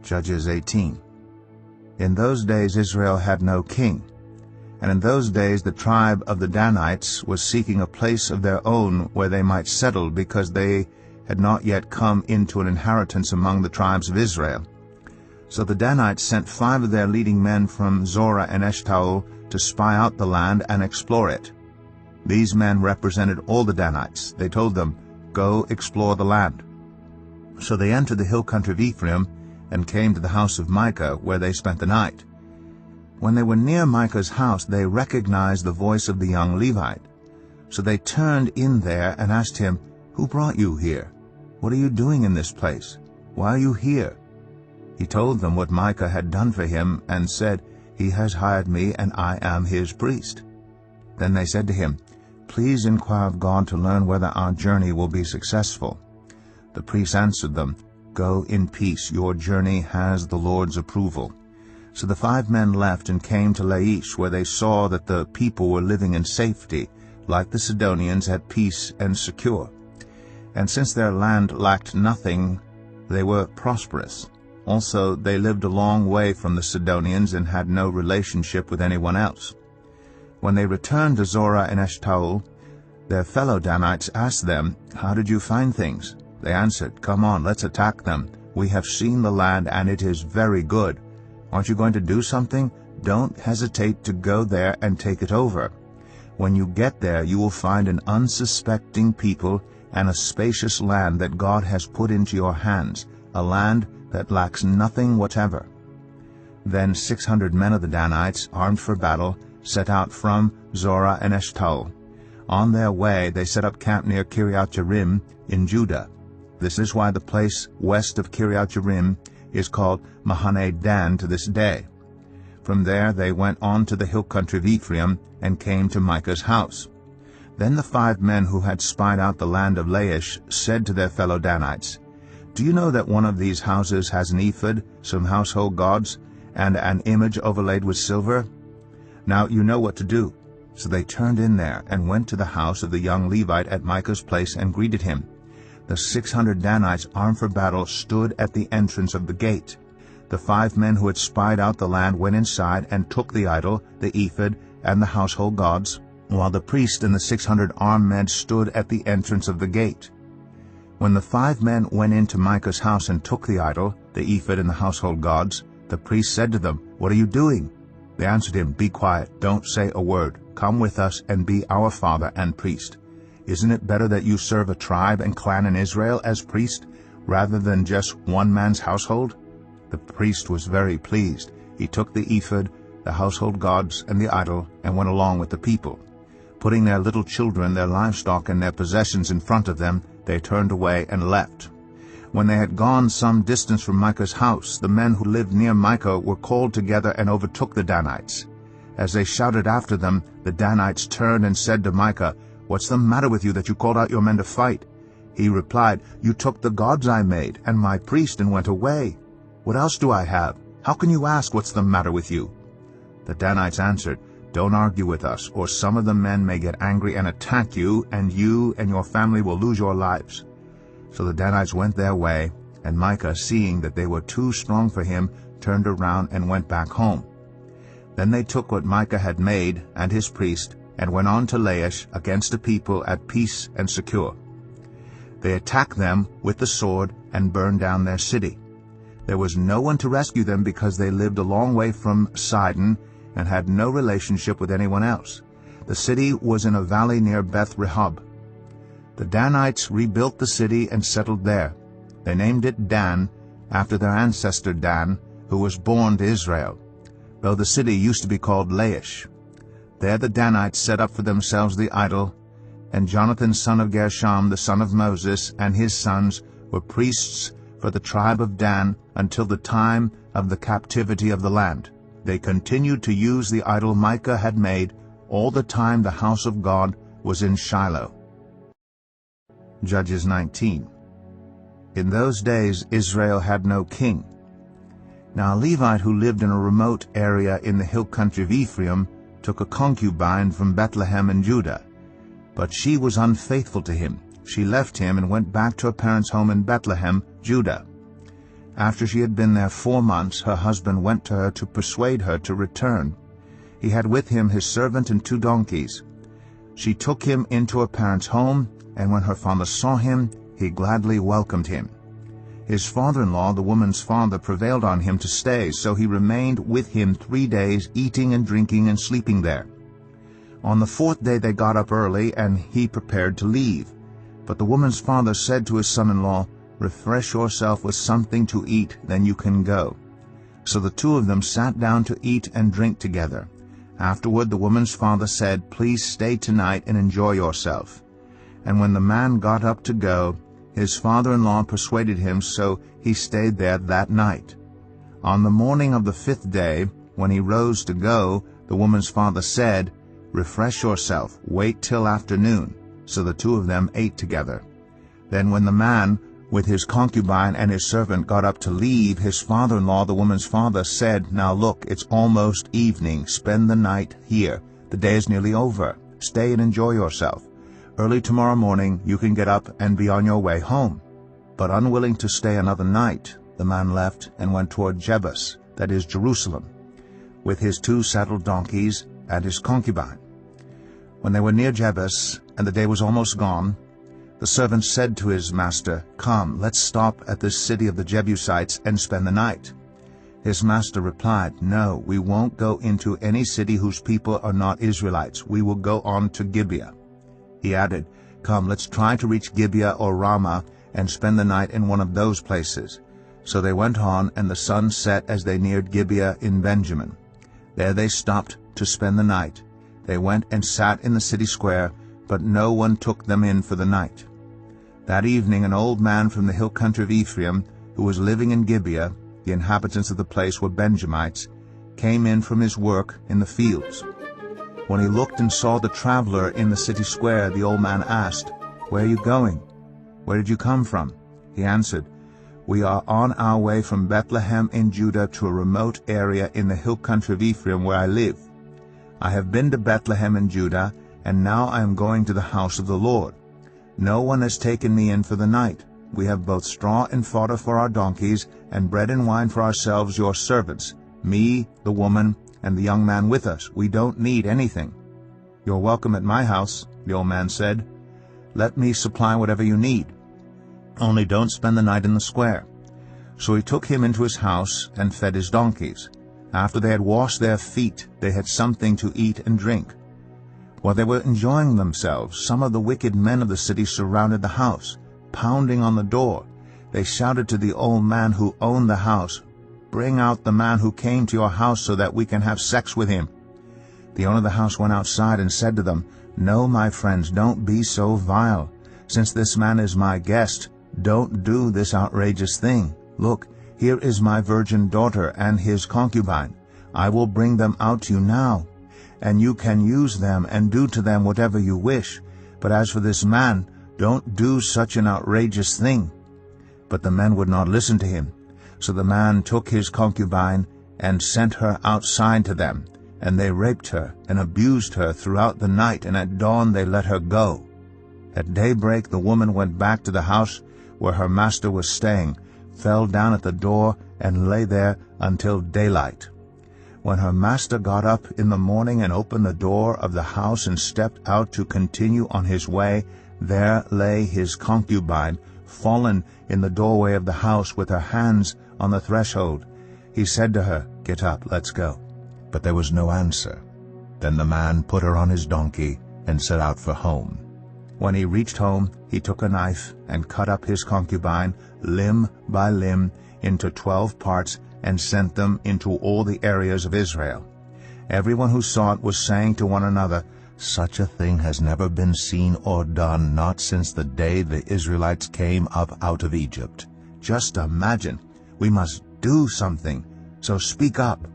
Judges 18. In those days Israel had no king, and in those days the tribe of the Danites was seeking a place of their own where they might settle, because they had not yet come into an inheritance among the tribes of Israel. So the Danites sent 5 of their leading men from Zorah and Eshtaol to spy out the land and explore it. These men represented all the Danites. They told them, "Go explore the land." So they entered the hill country of Ephraim and came to the house of Micah, where they spent the night. When they were near Micah's house, they recognized the voice of the young Levite. So they turned in there and asked him, "Who brought you here? What are you doing in this place? Why are you here?" He told them what Micah had done for him and said, "He has hired me, and I am his priest." Then they said to him, "Please inquire of God to learn whether our journey will be successful." The priest answered them, "Go in peace. Your journey has the Lord's approval." So the 5 men left and came to Laish, where they saw that the people were living in safety, like the Sidonians, at peace and secure. And since their land lacked nothing, they were prosperous. Also, they lived a long way from the Sidonians and had no relationship with anyone else. When they returned to Zorah and Eshtaol, their fellow Danites asked them, "How did you find things?" They answered, "Come on, let's attack them. We have seen the land, and it is very good. Aren't you going to do something? Don't hesitate to go there and take it over. When you get there, you will find an unsuspecting people and a spacious land that God has put into your hands, a land that lacks nothing whatever." Then 600 men of the Danites, armed for battle, set out from Zorah and Eshtaol. On their way they set up camp near Kiriath-Jearim in Judah. This is why the place west of Kiriath-Jearim is called Mahane Dan to this day. From there they went on to the hill country of Ephraim and came to Micah's house. Then the 5 men who had spied out the land of Laish said to their fellow Danites, "Do you know that one of these houses has an ephod, some household gods, and an image overlaid with silver? Now you know what to do." So they turned in there and went to the house of the young Levite at Micah's place and greeted him. The 600 Danites armed for battle stood at the entrance of the gate. The 5 men who had spied out the land went inside and took the idol, the ephod, and the household gods, while the priest and the 600 armed men stood at the entrance of the gate. When the 5 men went into Micah's house and took the idol, the ephod, and the household gods, the priest said to them, "What are you doing?" They answered him, "Be quiet, don't say a word. Come with us and be our father and priest. Isn't it better that you serve a tribe and clan in Israel as priest, rather than just one man's household?" The priest was very pleased. He took the ephod, the household gods, and the idol, and went along with the people. Putting their little children, their livestock, and their possessions in front of them, they turned away and left. When they had gone some distance from Micah's house, the men who lived near Micah were called together and overtook the Danites. As they shouted after them, the Danites turned and said to Micah, "What's the matter with you that you called out your men to fight?" He replied, "You took the gods I made and my priest and went away. What else do I have? How can you ask what's the matter with you?" The Danites answered, "Don't argue with us, or some of the men may get angry and attack you, and your family will lose your lives." So the Danites went their way, and Micah, seeing that they were too strong for him, turned around and went back home. Then they took what Micah had made and his priest, and went on to Laish against a people at peace and secure. They attacked them with the sword and burned down their city. There was no one to rescue them because they lived a long way from Sidon and had no relationship with anyone else. The city was in a valley near Beth-rehob. The Danites rebuilt the city and settled there. They named it Dan, after their ancestor Dan, who was born to Israel, though the city used to be called Laish. There the Danites set up for themselves the idol, and Jonathan son of Gershom, the son of Moses, and his sons were priests for the tribe of Dan until the time of the captivity of the land. They continued to use the idol Micah had made all the time the house of God was in Shiloh. Judges 19. In those days Israel had no king. Now a Levite who lived in a remote area in the hill country of Ephraim took a concubine from Bethlehem in Judah. But she was unfaithful to him. She left him and went back to her parents' home in Bethlehem, Judah. After she had been there 4 months, her husband went to her to persuade her to return. He had with him his servant and 2 donkeys. She took him into her parents' home, and when her father saw him, he gladly welcomed him. His father-in-law, the woman's father, prevailed on him to stay, so he remained with him 3 days, eating and drinking and sleeping there. On the 4th day they got up early, and he prepared to leave. But the woman's father said to his son-in-law, "Refresh yourself with something to eat, then you can go." So the 2 of them sat down to eat and drink together. Afterward the woman's father said, "Please stay tonight and enjoy yourself." And when the man got up to go, his father-in-law persuaded him, so he stayed there that night. On the morning of the 5th day, when he rose to go, the woman's father said, "Refresh yourself, wait till afternoon." So the 2 of them ate together. Then when the man, with his concubine and his servant, got up to leave, his father-in-law, the woman's father, said, "Now look, it's almost evening. Spend the night here. The day is nearly over. Stay and enjoy yourself. Early tomorrow morning you can get up and be on your way home." But unwilling to stay another night, the man left and went toward Jebus, that is Jerusalem, with his 2 saddled donkeys and his concubine. When they were near Jebus, and the day was almost gone, the servant said to his master, "Come, let's stop at this city of the Jebusites and spend the night." His master replied, "No, we won't go into any city whose people are not Israelites. We will go on to Gibeah." He added, "Come, let's try to reach Gibeah or Ramah and spend the night in one of those places." So they went on, and the sun set as they neared Gibeah in Benjamin. There they stopped to spend the night. They went and sat in the city square, but no one took them in for the night. That evening an old man from the hill country of Ephraim, who was living in Gibeah — the inhabitants of the place were Benjamites — came in from his work in the fields. When he looked and saw the traveler in the city square, the old man asked, "Where are you going? Where did you come from?" He answered, "We are on our way from Bethlehem in Judah to a remote area in the hill country of Ephraim where I live. I have been to Bethlehem in Judah, and now I am going to the house of the Lord. No one has taken me in for the night. We have both straw and fodder for our donkeys, and bread and wine for ourselves, your servants, me, the woman, and the young man with us. We don't need anything." "You're welcome at my house," the old man said. "Let me supply whatever you need. Only don't spend the night in the square." So he took him into his house and fed his donkeys. After they had washed their feet, they had something to eat and drink. While they were enjoying themselves, some of the wicked men of the city surrounded the house. Pounding on the door, they shouted to the old man who owned the house, "Bring out the man who came to your house so that we can have sex with him." The owner of the house went outside and said to them, "No, my friends, don't be so vile. Since this man is my guest, don't do this outrageous thing. Look, here is my virgin daughter and his concubine. I will bring them out to you now, and you can use them and do to them whatever you wish. But as for this man, don't do such an outrageous thing." But the men would not listen to him. So the man took his concubine and sent her outside to them, and they raped her and abused her throughout the night, and at dawn they let her go. At daybreak the woman went back to the house where her master was staying, fell down at the door, and lay there until daylight. When her master got up in the morning and opened the door of the house and stepped out to continue on his way, there lay his concubine, fallen in the doorway of the house with her hands on the threshold. He said to her, "Get up, let's go." But there was no answer. Then the man put her on his donkey and set out for home. When he reached home, he took a knife and cut up his concubine, limb by limb, into 12 parts, and sent them into all the areas of Israel. Everyone who saw it was saying to one another, "Such a thing has never been seen or done, not since the day the Israelites came up out of Egypt." Just imagine. We must do something, so speak up.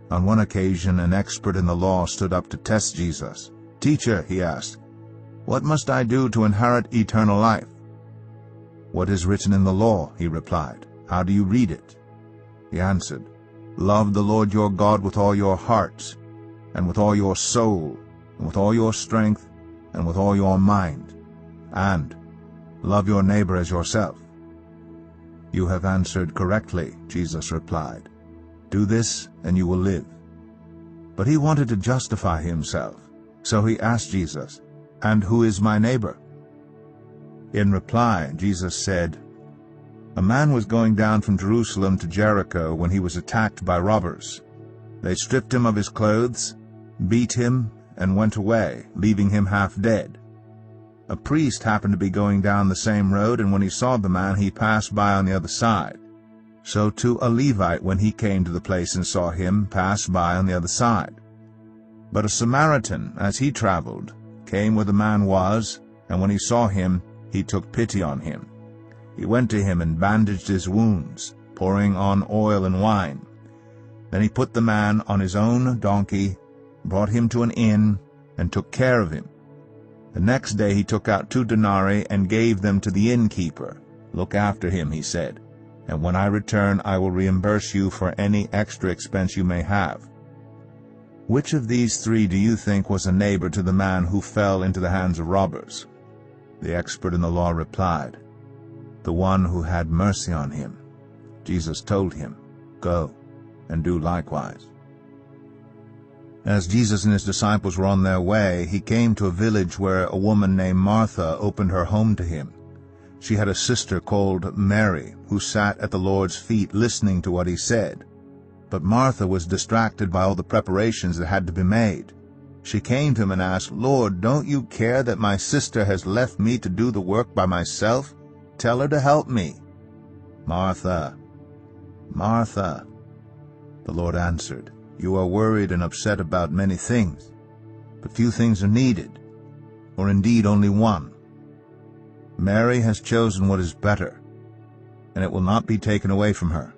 On one occasion, an expert in the law stood up to test Jesus. "Teacher," he asked, "what must I do to inherit eternal life?" "What is written in the law?" he replied. "How do you read it?" He answered, "Love the Lord your God with all your heart, and with all your soul, and with all your strength, and with all your mind, and love your neighbor as yourself." "You have answered correctly," Jesus replied. "Do this, and you will live." But he wanted to justify himself, so he asked Jesus, "And who is my neighbor?" In reply, Jesus said, "A man was going down from Jerusalem to Jericho when he was attacked by robbers. They stripped him of his clothes, beat him, and went away, leaving him half dead. A priest happened to be going down the same road, and when he saw the man, he passed by on the other side. So too a Levite, when he came to the place and saw him, passed by on the other side. But a Samaritan, as he traveled, came where the man was, and when he saw him, he took pity on him. He went to him and bandaged his wounds, pouring on oil and wine. Then he put the man on his own donkey, brought him to an inn, and took care of him. The next day he took out 2 denarii and gave them to the innkeeper. 'Look after him,' he said, 'and when I return I will reimburse you for any extra expense you may have.' Which of these 3 do you think was a neighbor to the man who fell into the hands of robbers?" The expert in the law replied, "The one who had mercy on him." Jesus told him, "Go and do likewise." As Jesus and his disciples were on their way, he came to a village where a woman named Martha opened her home to him. She had a sister called Mary, who sat at the Lord's feet listening to what he said. But Martha was distracted by all the preparations that had to be made. She came to him and asked, "Lord, don't you care that my sister has left me to do the work by myself? Tell her to help me." "Martha, Martha," the Lord answered, "you are worried and upset about many things, but few things are needed, or indeed only one. Mary has chosen what is better, and it will not be taken away from her."